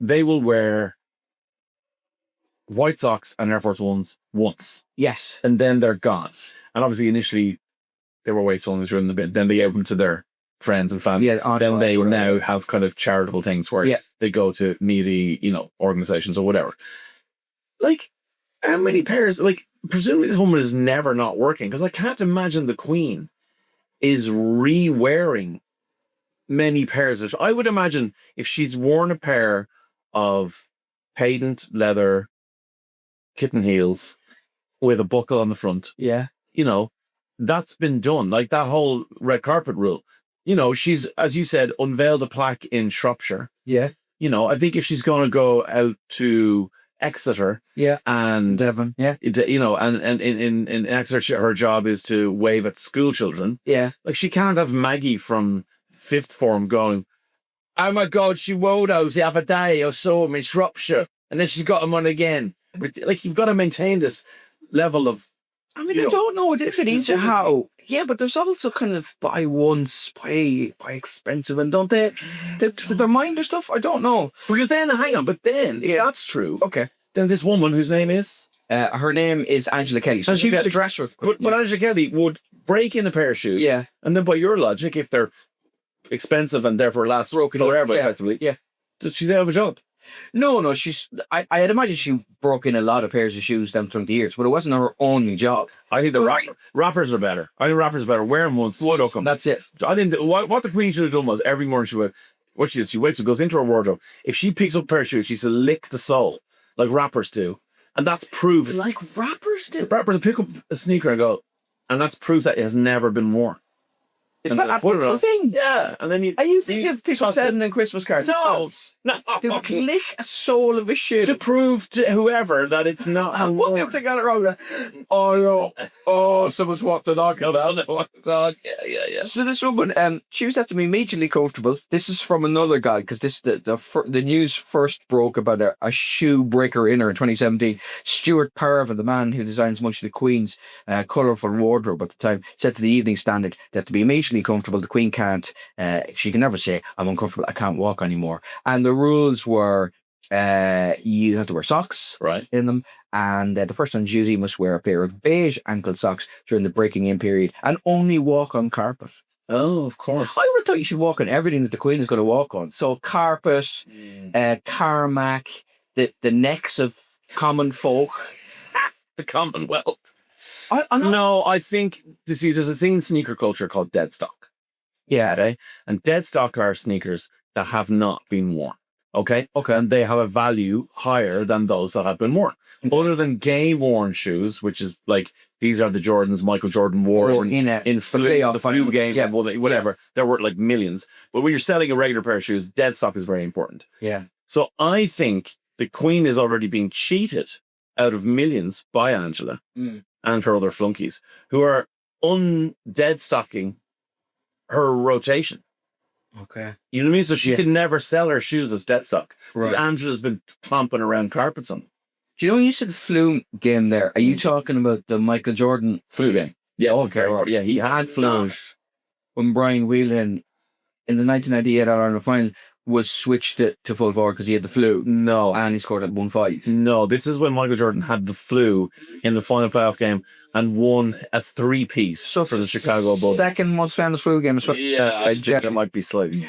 they will wear white socks and Air Force Ones once. Yes. And then they're gone. And obviously, initially, they were white ones in the bin. Then they gave them to their friends and family. Yeah. Then they will now have kind of charitable things where they go to needy, organizations or whatever. Like, how many pairs? Like, presumably this woman is never not working, because I can't imagine the Queen is re-wearing many pairs of. I would imagine if she's worn a pair of patent leather kitten heels with a buckle on the front, that's been done. Like that whole red carpet rule. She's, as you said, unveiled a plaque in Shropshire. Yeah. I think if she's going to go out to Exeter, and Devon, and in Exeter, her job is to wave at school children. Yeah. Like, she can't have Maggie from fifth form going, "Oh my God, she wore those the other day. I saw them in Shropshire, and then she's got them on again." Like, you've got to maintain this level of. I mean, I don't know. It's easy how. Yeah, but there's also kind of buy once, buy expensive, and don't they mind their stuff? I don't know. Because then, hang on, but then, if that's true, Okay. then this woman whose name is? Her name is Angela Kelly. So she was the dresser. But Angela Kelly would break in a pair of shoes. Yeah. And then by your logic, if they're expensive and therefore last forever, effectively, does she have a job? No, she's. I'd imagine she broke in a lot of pairs of shoes down through the years, but it wasn't her only job. I think rappers are better. I think rappers are better. Wear them once, chuck them. That's it. I think what the Queen should have done was every morning she wakes up, goes into her wardrobe. If she picks up a pair of shoes, she's to lick the sole like rappers do, and that's proof. Like rappers do. Rappers pick up a sneaker and go, and that's proof that it has never been worn. That's the thing. Yeah, and then you. Are you thinking of people sending in Christmas cards? No. They would click a sole of a shoe to prove to whoever that it's not. And what if they got it wrong? Oh, someone's walked the dog. Yeah. So this woman, she was have to be immediately comfortable. This is from another guy, because the news first broke about a shoe breaker in her in 2017. Stuart Parvin, the man who designs much of the Queen's colourful wardrobe at the time, said to the Evening Standard that to be immediately comfortable, the Queen can't. She can never say, "I'm uncomfortable, I can't walk anymore." And the rules were you have to wear socks in them, and the person on duty must wear a pair of beige ankle socks during the breaking in period and only walk on carpet. Oh, of course. I would have thought you should walk on everything that the Queen is going to walk on. So carpet, tarmac, the necks of common folk. The Commonwealth. No, I think, there's a thing in sneaker culture called dead stock. Yeah. Okay? And dead stock are sneakers that have not been worn. Okay? And they have a value higher than those that have been worn. Other than game-worn shoes, which is like, these are the Jordans Michael Jordan wore in the flu game, whatever. They're worth like millions. But when you're selling a regular pair of shoes, dead stock is very important. Yeah. So I think the Queen is already being cheated out of millions by Angela and her other flunkies, who are undead stocking her rotation. Okay. You know what I mean? So she could never sell her shoes as dead stock. Because Right. Angela's been clomping around carpets on them. Do you know when you said flu game there, are you talking about the Michael Jordan Flu game. Yeah, Okay, right. Yeah, he had flu. when Brian Whelan in the 1998 All-Ireland final was switched to full forward because he had the flu? No. And he scored at 1-5. No, this is when Michael Jordan had the flu in the final playoff game and won a three-piece for the Chicago Bulls. Second most famous flu game. Yeah, I think that might be slightly.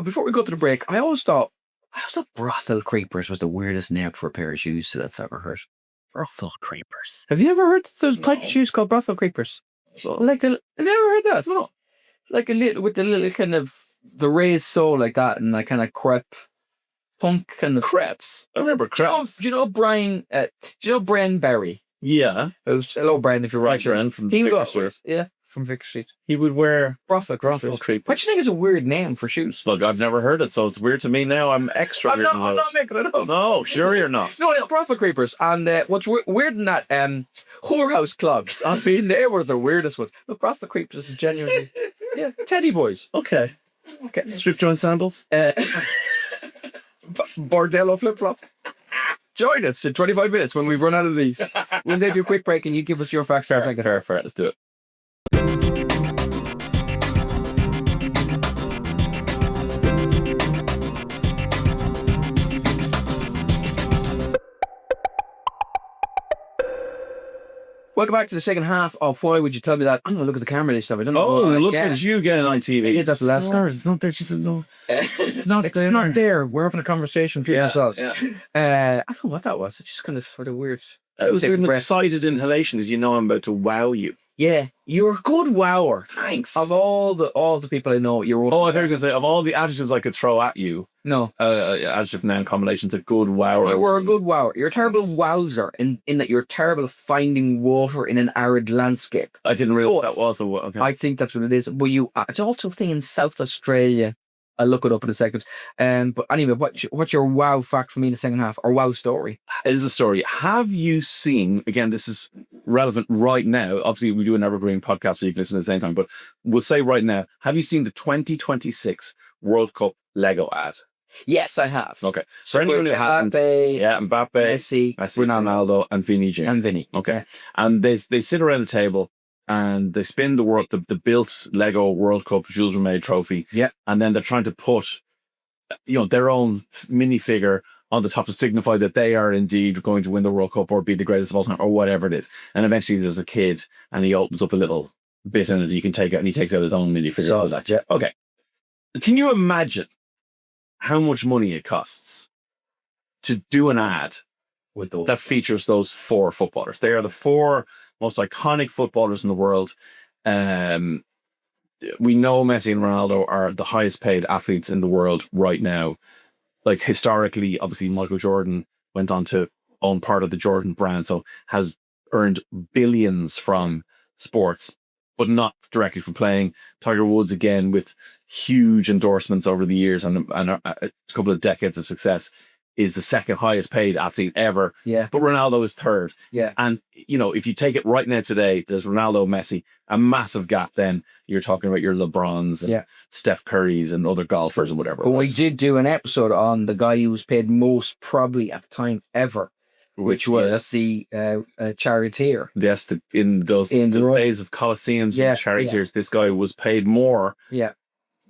Before we go to the break, I always thought brothel creepers was the weirdest name for a pair of shoes that I've ever heard. Brothel creepers. Have you ever heard there's a type of shoes called brothel creepers? Have you ever heard that? No. Like a little with the little kind of the raised sole like that and like kind of crepe punk kind of Crepes. I remember crepes. Do you know Brian? Do you know Brian Berry? Yeah. It was hello, Brian, if you're right. Right, Brian, from He Vicar would Street. Yeah, from Vicar Street. He would wear Brothel Brothel Creepers. Creepers. What do you think is a weird name for shoes? Look, I've never heard it, so it's weird to me now. I'm extra weird. I'm not making it up. No, sure you're not. No, Brothel Creepers. And what's weird in that, whorehouse clogs. I mean, they were the weirdest ones. But Brothel Creepers is genuinely, yeah, teddy boys. Okay. Okay. Strip joint sandals? Bordello flip-flops. Join us in 25 minutes when we've run out of these. We'll take a quick break and you give us your facts. Fair. Let's do it. Welcome back to the second half of Why Would You Tell Me That? I'm going to look at the camera this time. I don't know. Oh, look at you getting on TV. Yeah, that's the last one. It's not there. She said no. It's not there. We're having a conversation between ourselves. Yeah. I don't know what that was. It's just kind of sort of weird. It was Take a an breath. excited inhalation, as you know I'm about to wow you. Yeah, you're a good wower. Thanks. Of all the people I know, you're one. Oh, I thought I was going to say, of all the adjectives I could throw at you, No, adjective noun combination's a good wow. we're a good wower. You're a terrible wowser in that you're terrible at finding water in an arid landscape. I didn't realize that was a okay. I think that's what it is. But it's also a thing in South Australia. I'll look it up in a second. But anyway, what's your wow fact for me in the second half, or wow story? Is the story. Have you seen, again, this is relevant right now. Obviously, we do an Evergreen podcast, so you can listen at the same time, but we'll say right now, have you seen the 2026 World Cup Lego ad? Yes, I have. Okay. For anyone who hasn't, Mbappe, Messi, Ronaldo, and Vinny Jr. and Vinny. Okay. And they sit around the table and they spin the built Lego World Cup Jules Rimet trophy. Yeah. And then they're trying to put, their own minifigure on the top to signify that they are indeed going to win the World Cup or be the greatest of all time or whatever it is. And eventually there's a kid and he opens up a little bit in it you can take it and he takes out his own minifigure. Saw that, yeah. Okay. Can you imagine how much money it costs to do an ad With the that features those four footballers? They are the four most iconic footballers in the world. We know Messi and Ronaldo are the highest paid athletes in the world right now. Like historically, obviously Michael Jordan went on to own part of the Jordan brand, so has earned billions from sports, but not directly from playing. Tiger Woods, again, with huge endorsements over the years and a couple of decades of success, is the second highest paid athlete ever. Yeah. But Ronaldo is third. Yeah. And, if you take it right now today, there's Ronaldo, Messi, a massive gap. Then you're talking about your LeBrons and Steph Currys and other golfers and whatever. But we did do an episode on the guy who was paid most probably at the time ever, which was the charioteer. Yes, in those days of Colosseums and charioteers, this guy was paid more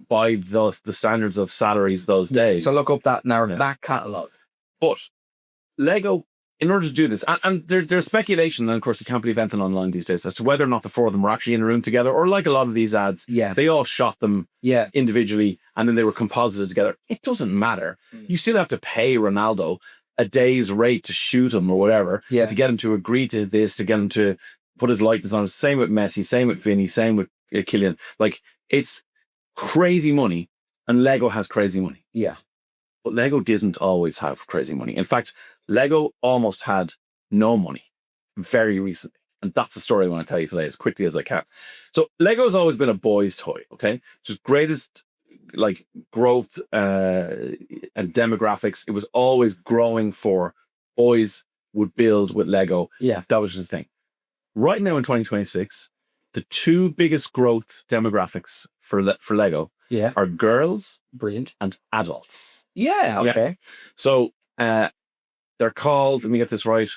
by the standards of salaries those days. So look up that in our back catalogue. But Lego, in order to do this, and there's speculation, and of course you can't believe anything online these days, as to whether or not the four of them were actually in a room together, or like a lot of these ads, they all shot them individually and then they were composited together. It doesn't matter. You still have to pay Ronaldo a day's rate to shoot him or whatever, to get him to agree to this, to get him to put his likeness on it. Same with Messi, same with Vinny, same with Kylian. Like, it's crazy money, and Lego has crazy money. Yeah. But Lego didn't always have crazy money. In fact, Lego almost had no money very recently. And that's the story I want to tell you today as quickly as I can. So Lego has always been a boys' toy, okay? Just greatest growth and demographics. It was always growing for boys would build with Lego. Yeah. That was the thing. Right now in 2026, the two biggest growth demographics for Lego are girls and adults. Yeah, okay. So they're called, let me get this right,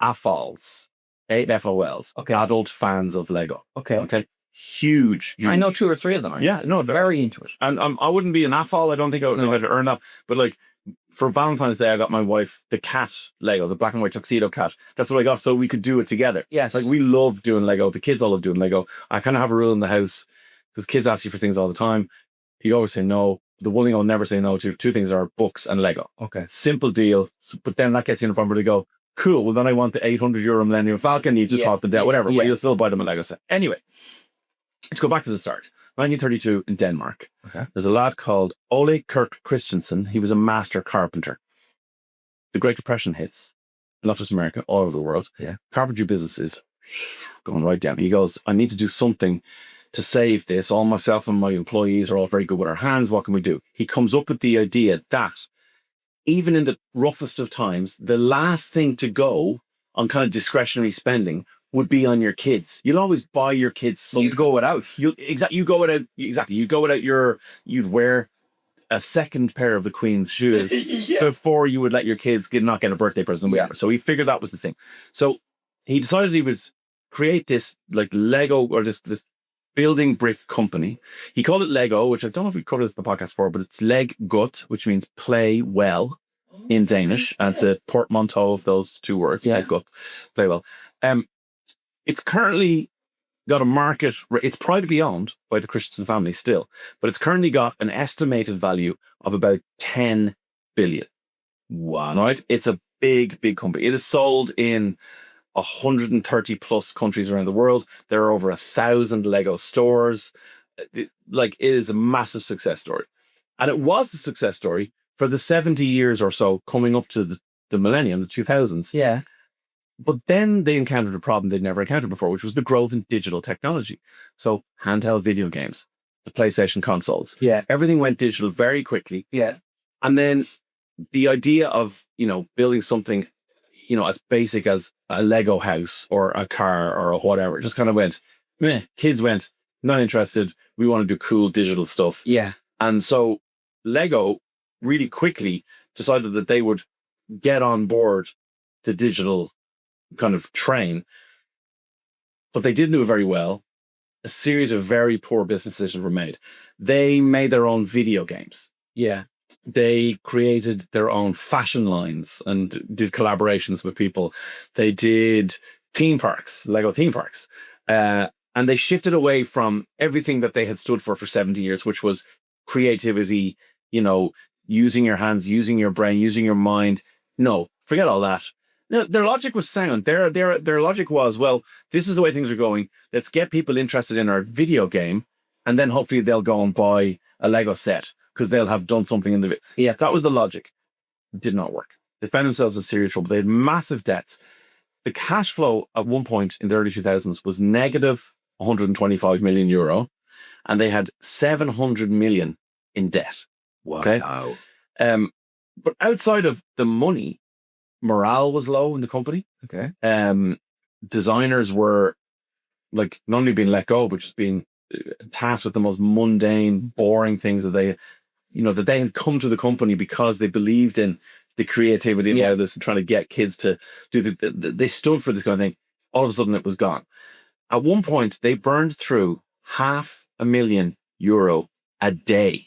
AFOLs. AFOLs. Okay. Adult fans of Lego. Okay. Huge. I know 2 or 3 of them. Yeah, no, very into it. And I wouldn't be an AFOL. I don't think I would know how to earn that. But like, for Valentine's Day, I got my wife the cat Lego, the black and white tuxedo cat. That's what I got, so we could do it together. Yes. Like, we love doing Lego. The kids all love doing Lego. I kind of have a rule in the house, because kids ask you for things all the time. You always say no. The one thing I'll never say no to, 2 things are books and Lego. Okay. Simple deal. But then that gets you in a problem where they go, cool, well then I want the €800 Millennium Falcon. You just talk them down, whatever. But you'll still buy them a Lego set. Anyway, let's go back to the start. 1932 in Denmark. Okay. There's a lad called Ole Kirk Christensen. He was a master carpenter. The Great Depression hits. not just America, all over the world. Yeah. Carpentry business is going right down. He goes, I need to do something to save this. All myself and my employees are all very good with our hands. What can we do? He comes up with the idea that even in the roughest of times, the last thing to go on kind of discretionary spending would be on your kids. You'll always buy your kids something. You'd go without. You go without you'd wear a second pair of the Queen's shoes before you would let your kids not get a birthday present. Yeah. So he figured that was the thing. So he decided he would create this like Lego or this building brick company. He called it Lego, which I don't know if we covered this in the podcast before, but it's leg gut, which means play well in Danish. And it's a portmanteau of those two words. Yeah. Leg gut, play well. It's currently got a market, it's privately owned by the Christensen family still, but it's currently got an estimated value of about 10 billion. Wow. Right? It's a big, big company. It is sold in 130 plus countries around the world. There are over 1,000 Lego stores. It is a massive success story. And it was a success story for the 70 years or so coming up to the millennium, the 2000s. Yeah. But then they encountered a problem they'd never encountered before, which was the growth in digital technology. So handheld video games, the PlayStation consoles. Yeah. Everything went digital very quickly. Yeah. And then the idea of, building something, as basic as a Lego house or a car or a whatever, just kind of went, meh. Kids went, not interested. We want to do cool digital stuff. Yeah. And so Lego really quickly decided that they would get on board the digital kind of train, but they didn't do it very well. A series of very poor business decisions were made. They made their own video games. Yeah. They created their own fashion lines and did collaborations with people. They did theme parks, Lego theme parks. And they shifted away from everything that they had stood for 70 years, which was creativity, using your hands, using your brain, using your mind. No, forget all that. No, their logic was sound. Their logic was, well, this is the way things are going. Let's get people interested in our video game, and then hopefully they'll go and buy a Lego set because they'll have done something in the video. Yeah. That was the logic. It did not work. They found themselves in serious trouble. They had massive debts. The cash flow at one point in the early 2000s was negative 125 million euro, and they had 700 million in debt. Wow. Okay. But outside of the money, morale was low in the company. Okay. Designers were not only being let go, but just being tasked with the most mundane, boring things that they had come to the company because they believed in the creativity and all this and trying to get kids to do they stood for this kind of thing. All of a sudden it was gone. At one point they burned through €500,000 a day.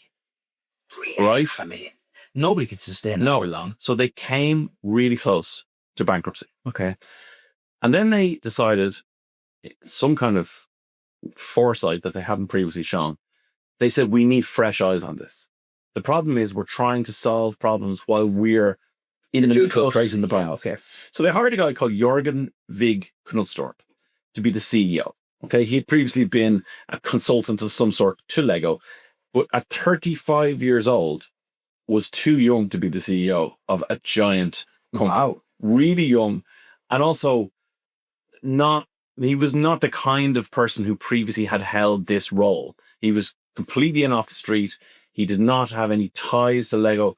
Right? I mean, nobody could sustain that for long. So they came really close to bankruptcy. Okay. And then they decided, some kind of foresight that they hadn't previously shown, they said, we need fresh eyes on this. The problem is we're trying to solve problems while we're in the middle of creating the problems. Okay. So they hired a guy called Jürgen Vig Knudstorp to be the CEO. Okay. He had previously been a consultant of some sort to Lego, but at 35 years old, was too young to be the CEO of a giant company. Wow. Really young. And also he was not the kind of person who previously had held this role. He was completely in off the street. He did not have any ties to Lego.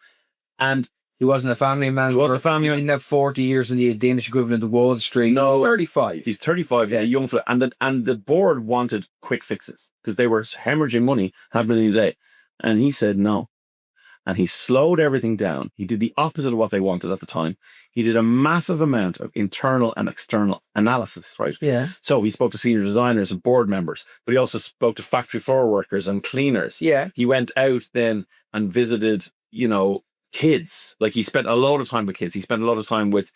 And he wasn't a family man. He wasn't a family man. He didn't have 40 years in the Danish equivalent of Wall Street. No. He's 35. He's 35. Yeah. He's a young fella. And the board wanted quick fixes because they were hemorrhaging money happening today. And he said no. And he slowed everything down. He did the opposite of what they wanted at the time. He did a massive amount of internal and external analysis, right? Yeah. So he spoke to senior designers and board members, but he also spoke to factory floor workers and cleaners. Yeah. He went out then and visited, kids. Like he spent a lot of time with kids. He spent a lot of time with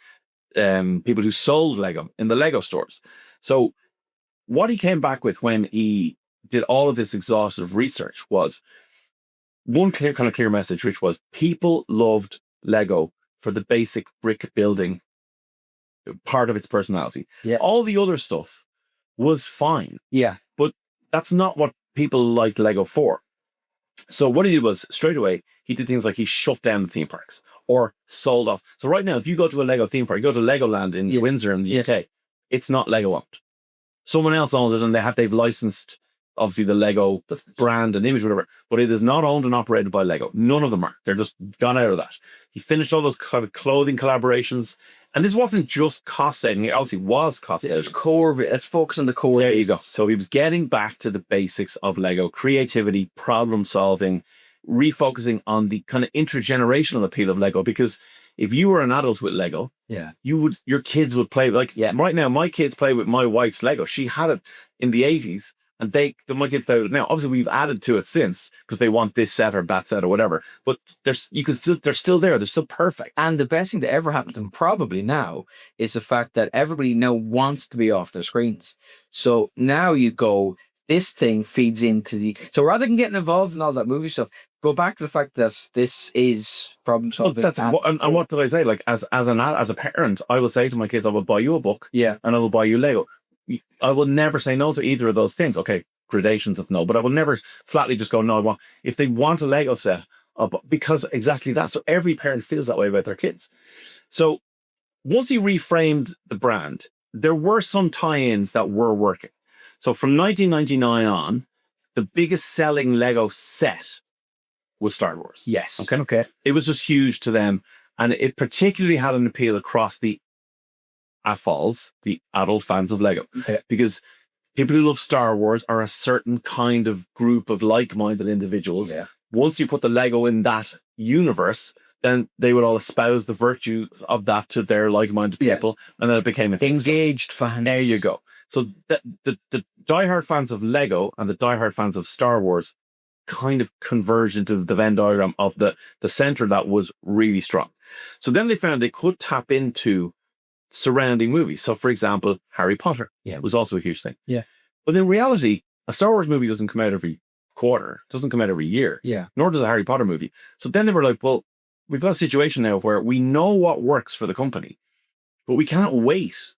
people who sold Lego in the Lego stores. So what he came back with when he did all of this exhaustive research was one clear message, which was people loved Lego for the basic brick building part of its personality. Yeah. All the other stuff was fine. Yeah. But that's not what people liked Lego for. So what he did was, straight away, he did things like he shut down the theme parks or sold off. So right now, if you go to a Lego theme park, you go to Legoland in Windsor in the UK, it's not Lego owned. Someone else owns it, and they've licensed, obviously, the Lego brand and image, whatever, but it is not owned and operated by Lego. None of them are. They're just gone out of that. He finished all those kind of clothing collaborations, and this wasn't just cost saving. It obviously was cost saving. It's core. Let's focus on the core. There you go. So he was getting back to the basics of Lego: creativity, problem solving, refocusing on the kind of intergenerational appeal of Lego. Because if you were an adult with Lego, your kids would play right now. My kids play with my wife's Lego. She had it in the 80s, and my kids play with it now. Obviously, we've added to it since because they want this set or that set or whatever. But they're still there. They're still perfect. And the best thing that ever happened to them probably now is the fact that everybody now wants to be off their screens. So now you go, this thing feeds into so rather than getting involved in all that movie stuff, go back to the fact that this is problem solving. And what did I say? Like as a parent, I will say to my kids, I will buy you a book, and I will buy you Lego. I will never say no to either of those things. Okay, gradations of no, but I will never flatly just go no. If they want a Lego set, because exactly that. So every parent feels that way about their kids. So once he reframed the brand, there were some tie-ins that were working. So from 1999 on, the biggest selling Lego set was Star Wars. Yes. Okay. It was just huge to them. And it particularly had an appeal across the AFOLs, the adult fans of Lego. Okay. Because people who love Star Wars are a certain kind of group of like-minded individuals. Yeah. Once you put the Lego in that universe, then they would all espouse the virtues of that to their like-minded people. And then it became engaged fan. There you go. So the diehard fans of Lego and the diehard fans of Star Wars kind of converged into the Venn diagram of the center that was really strong. So then they found they could tap into surrounding movies. So for example, Harry Potter was also a huge thing. Yeah. But in reality, a Star Wars movie doesn't come out every quarter, doesn't come out every year. Yeah. Nor does a Harry Potter movie. So then they were like, well, we've got a situation now where we know what works for the company, but we can't wait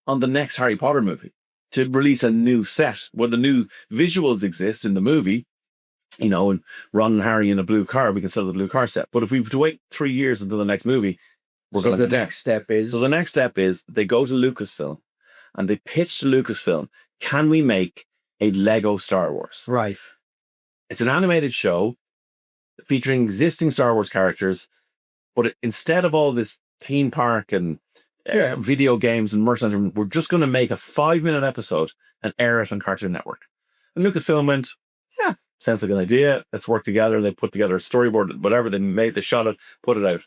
on the next Harry Potter movie to release a new set where the new visuals exist in the movie, and Ron and Harry in a blue car, we can sell the blue car set. But if we have to wait 3 years until the next movie, the next step is they go to Lucasfilm and they pitch to Lucasfilm, can we make a Lego Star Wars? Right. It's an animated show featuring existing Star Wars characters, but instead of all this theme park and video games and merchandise, we're just going to make a 5-minute episode and air it on Cartoon Network. And Lucasfilm went, sounds like an idea. Let's work together. They put together a storyboard, whatever. They shot it, put it out.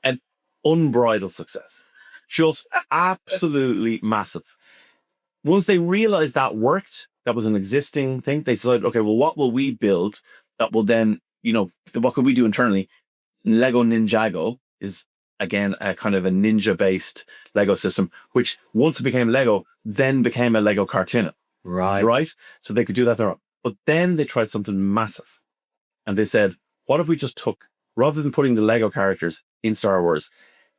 An unbridled success. Just absolutely massive. Once they realized that worked, that was an existing thing, they decided, okay, well, what will we build that will then, what could we do internally? Lego Ninjago is, again, a kind of a ninja-based Lego system, which once it became Lego, then became a Lego cartoon. Right? So they could do that there. But then they tried something massive. And they said, what if we just took, rather than putting the Lego characters in Star Wars,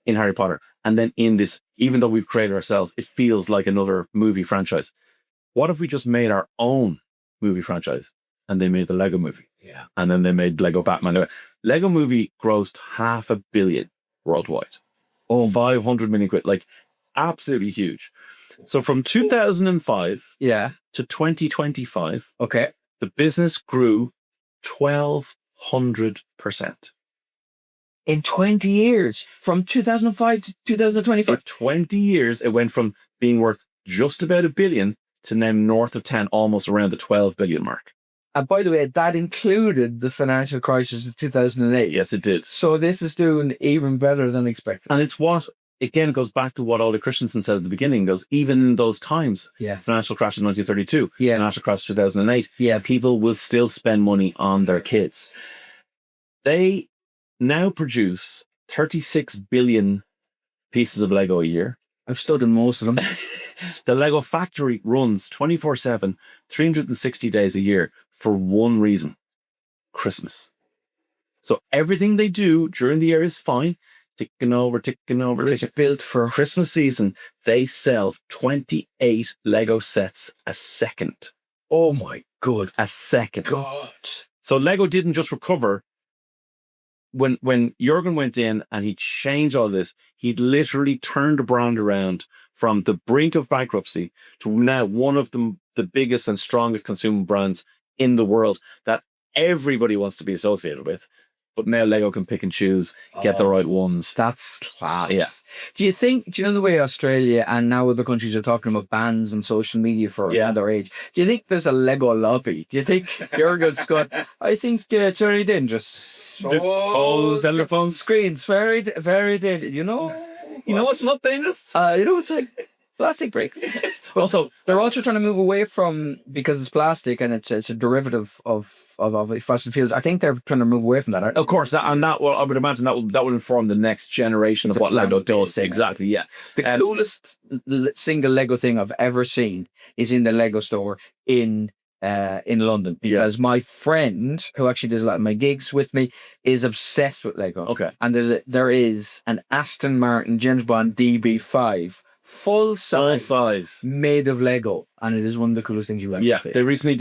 in Harry Potter, and then in this, even though we've created ourselves, it feels like another movie franchise. What if we just made our own movie franchise? And they made the Lego movie. Yeah. And then they made Lego Batman. Lego movie grossed $500 million worldwide. 500 million quid. Like, absolutely huge. So from 2005 to 2025, the business grew 1,200%. In 20 years, from 2005 to 2025. For 20 years, it went from being worth just about $1 billion to now north of 10, almost around the 12 billion mark. And by the way, that included the financial crisis of 2008. Yes, it did. So this is doing even better than expected. And it's again, goes back to what Ole Christensen said at the beginning, goes, even in those times, financial crash in 1932, financial crash in 2008, people will still spend money on their kids. They now produce 36 billion pieces of Lego a year. I've stood in most of them. The Lego factory runs 24/7, 360 days a year for one reason: Christmas. So everything they do during the year is fine. Ticking over. It's built for Christmas season. They sell 28 Lego sets a second. Oh my God. A second. God. So Lego didn't just recover. When Jurgen went in and he changed all this, he literally turned the brand around from the brink of bankruptcy to now one of the biggest and strongest consumer brands in the world that everybody wants to be associated with. But now Lego can pick and choose, get the right ones. That's class. Yeah. Do you know the way Australia and now other countries are talking about bans on social media for another age? Do you think there's a Lego lobby? Do you think Jurgen Scott? I think Jerry didn't just phones, telephone screens. Very, very dangerous. You know what's not dangerous? It's like plastic bricks. Also, they're also trying to move away from, because it's plastic and it's a derivative of fossil fuels. I think they're trying to move away from that. Of course, I would imagine that would inform the next generation of what Lego does. Exactly, yeah. The coolest single Lego thing I've ever seen is in the Lego store in London, because my friend, who actually does a lot of my gigs with me, is obsessed with Lego. Okay. And there is an Aston Martin James Bond DB5 full size made of Lego, and it is one of the coolest things you ever see. They recently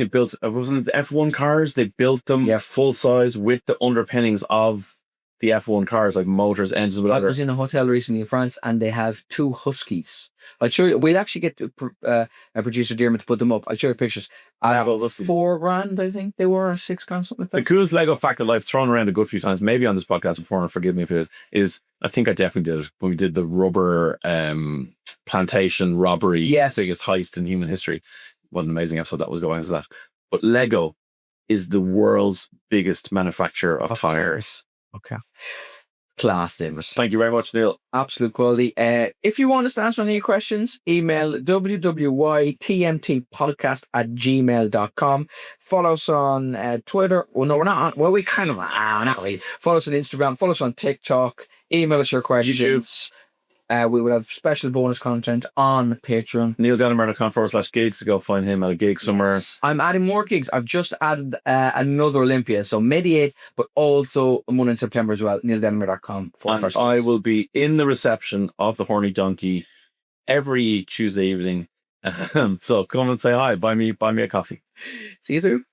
built, wasn't it the F1 cars? They built them full size with the underpinnings of the F1 cars, like motors, engines, whatever. I was in a hotel recently in France, and they have 2 Huskies. I'll show you. We'd actually get a producer Diarmuid to put them up. I'll show you pictures. $4,000, I think they were, or $6,000, something like that. The coolest Lego fact that I've thrown around a good few times, maybe on this podcast before, and forgive me if it is, I think I definitely did it when we did the rubber plantation robbery, biggest heist in human history. What an amazing episode that was going as that. But Lego is the world's biggest manufacturer of tires. Okay. Class, David. Thank you very much, Neil. Absolute quality. If you want us to answer any questions, email www.ytmtpodcast@gmail.com. Follow us on Twitter. Well, no, we're not on. Well, we kind of are, not really. Follow us on Instagram. Follow us on TikTok. Email us your questions. YouTube. We will have special bonus content on Patreon. NeilDelamere.com/gigs to go find him at a gig somewhere. Yes. I'm adding more gigs. I've just added another Olympia. So Mediate, but also one in September as well. NeilDelamere.com. And I will be in the reception of the Horny Donkey every Tuesday evening. So come and say hi. Buy me a coffee. See you soon.